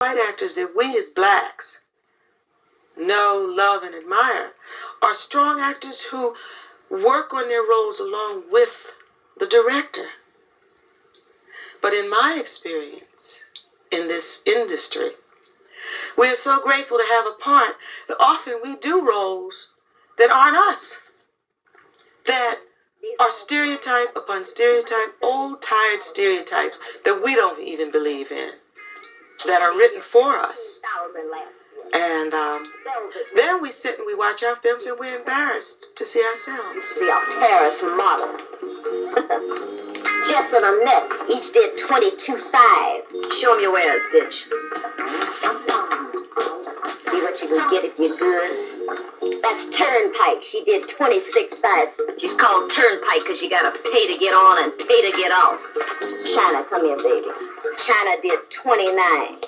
white actors that we as blacks know, love, and admire are strong actors who work on their roles along with the director. But in my experience in this industry, we are so grateful to have a part that often we do roles that aren't us, that are stereotype upon stereotype, old tired stereotypes that we don't even believe in, that are written for us. And then we sit and we watch our films and we're embarrassed to see ourselves. Be a Paris model. Jess and Annette each did 22.5. Show 'em your wares, bitch. See what you can get if you're good. That's Turnpike. She did 26.5. She's called Turnpike because you gotta pay to get on and pay to get off. China, come here, baby. China did 29.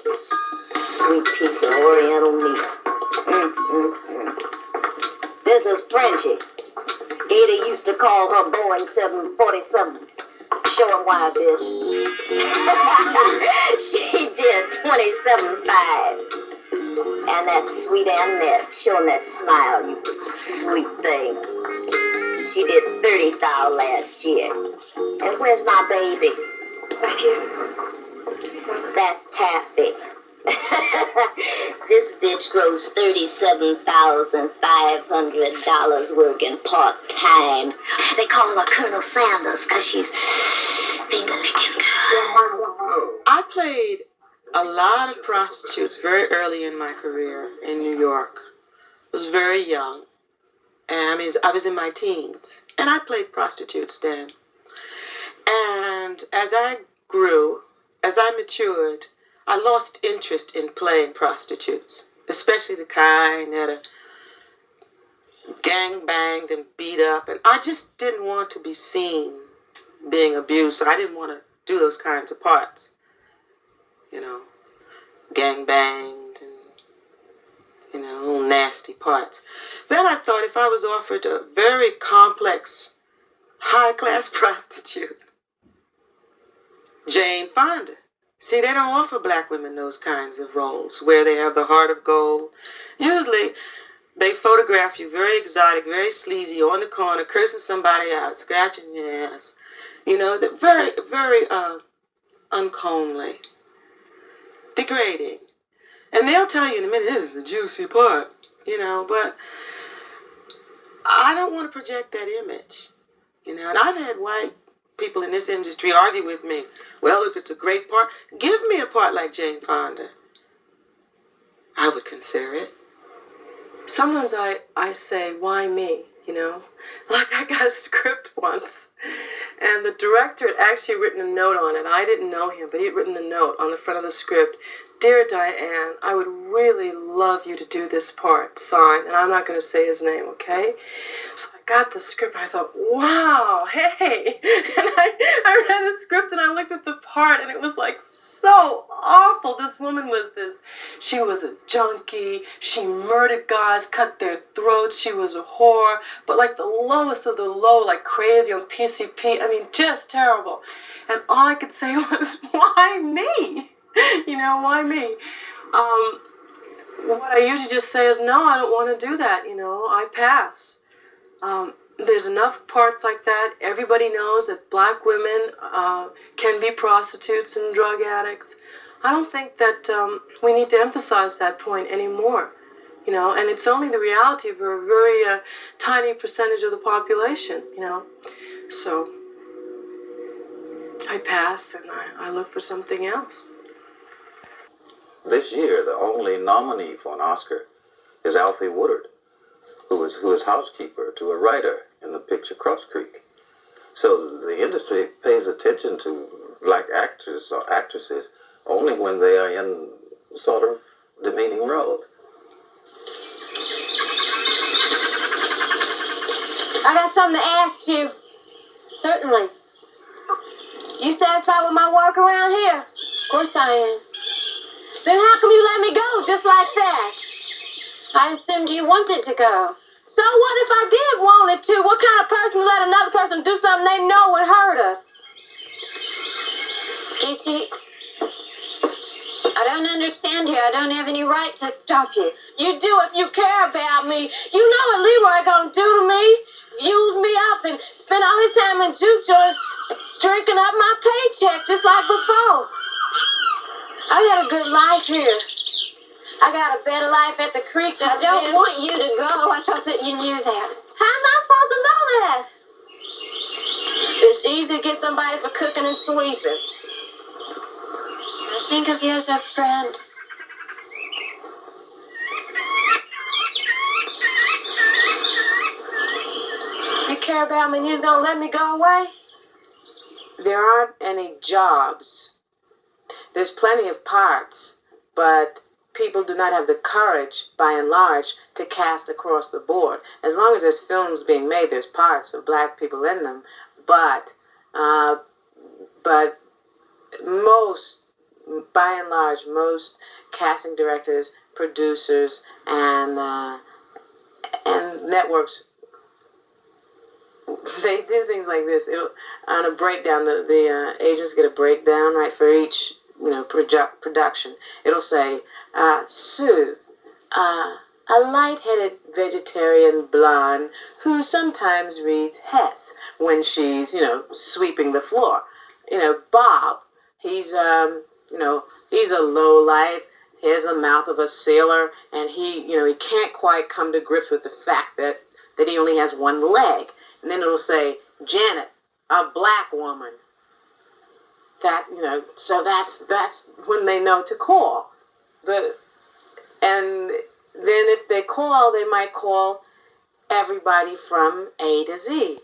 Sweet piece of oriental meat. This is Frenchie. Gator used to call her Boeing 747. Show him why, bitch. She did 27.5. And that sweet Annette, show him that smile, you sweet thing. She did 30,000 last year. And where's my baby? Right here. That's Taffy. This bitch grows $37,500 working part-time. They call her Colonel Sanders because she's finger-licking good. I played a lot of prostitutes very early in my career in New York. I was very young. And I was in my teens. And I played prostitutes then. And as I grew, as I matured, I lost interest in playing prostitutes, especially the kind that are gang banged and beat up. And I just didn't want to be seen being abused, so I didn't want to do those kinds of parts. You know, gang banged and, little nasty parts. Then I thought if I was offered a very complex, high-class prostitute, Jane Fonda. See, they don't offer black women those kinds of roles where they have the heart of gold. Usually, they photograph you very exotic, very sleazy, on the corner, cursing somebody out, scratching your ass. They're very, very uncomely, degrading. And they'll tell you in a minute, this is the juicy part, but I don't want to project that image, and I've had white people in this industry argue with me. Well, if it's a great part, give me a part like Jane Fonda. I would consider it. Sometimes I say, why me? Like I got a script once, and the director had actually written a note on it. I didn't know him, but he had written a note on the front of the script. Dear Diane, I would really love you to do this part, signed, and I'm not going to say his name, okay? So I got the script, and I thought, wow, hey. And I read the script, and I looked at the part, and it was like so awful. This woman was she was a junkie. She murdered guys, cut their throats. She was a whore, but like the lowest of the low, like crazy on PCP. I mean, just terrible. And all I could say was, why me? Why me? What I usually just say is, no, I don't want to do that. I pass. There's enough parts like that. Everybody knows that black women can be prostitutes and drug addicts. I don't think that we need to emphasize that point anymore. And it's only the reality of a very tiny percentage of the population, So I pass and I look for something else. This year, the only nominee for an Oscar is Alfre Woodard, who is housekeeper to a writer in the picture Cross Creek. So the industry pays attention to black actors or actresses only when they are in sort of demeaning roles. I got something to ask you. Certainly. You satisfied with my work around here? Of course I am. Then how come you let me go just like that? I assumed you wanted to go. So what if I did want it to? What kind of person would let another person do something they know would hurt her? Gigi, I don't understand you. I don't have any right to stop you. You do if you care about me. You know what Leroy gonna do to me? Use me up and spend all his time in juke joints drinking up my paycheck just like before. I got a good life here. I got a better life at the creek than I don't want you to go. I thought that you knew that. How am I supposed to know that? It's easy to get somebody for cooking and sweeping. I think of you as a friend. You care about me and you're gonna let me go away? There aren't any jobs. There's plenty of parts, but people do not have the courage, by and large, to cast across the board. As long as there's films being made, there's parts for black people in them, but most, by and large, most casting directors, producers, and networks, they do things like this. It'll, on a breakdown, the agents get a breakdown, right, for each production. It'll say, Sue, a light-headed vegetarian blonde who sometimes reads Hess when she's, sweeping the floor. Bob, he's a lowlife. He has the mouth of a sailor, and he can't quite come to grips with the fact that he only has one leg. And then it'll say, Janet, a black woman. So that's when they know to call. And then if they call, they might call everybody from A to Z.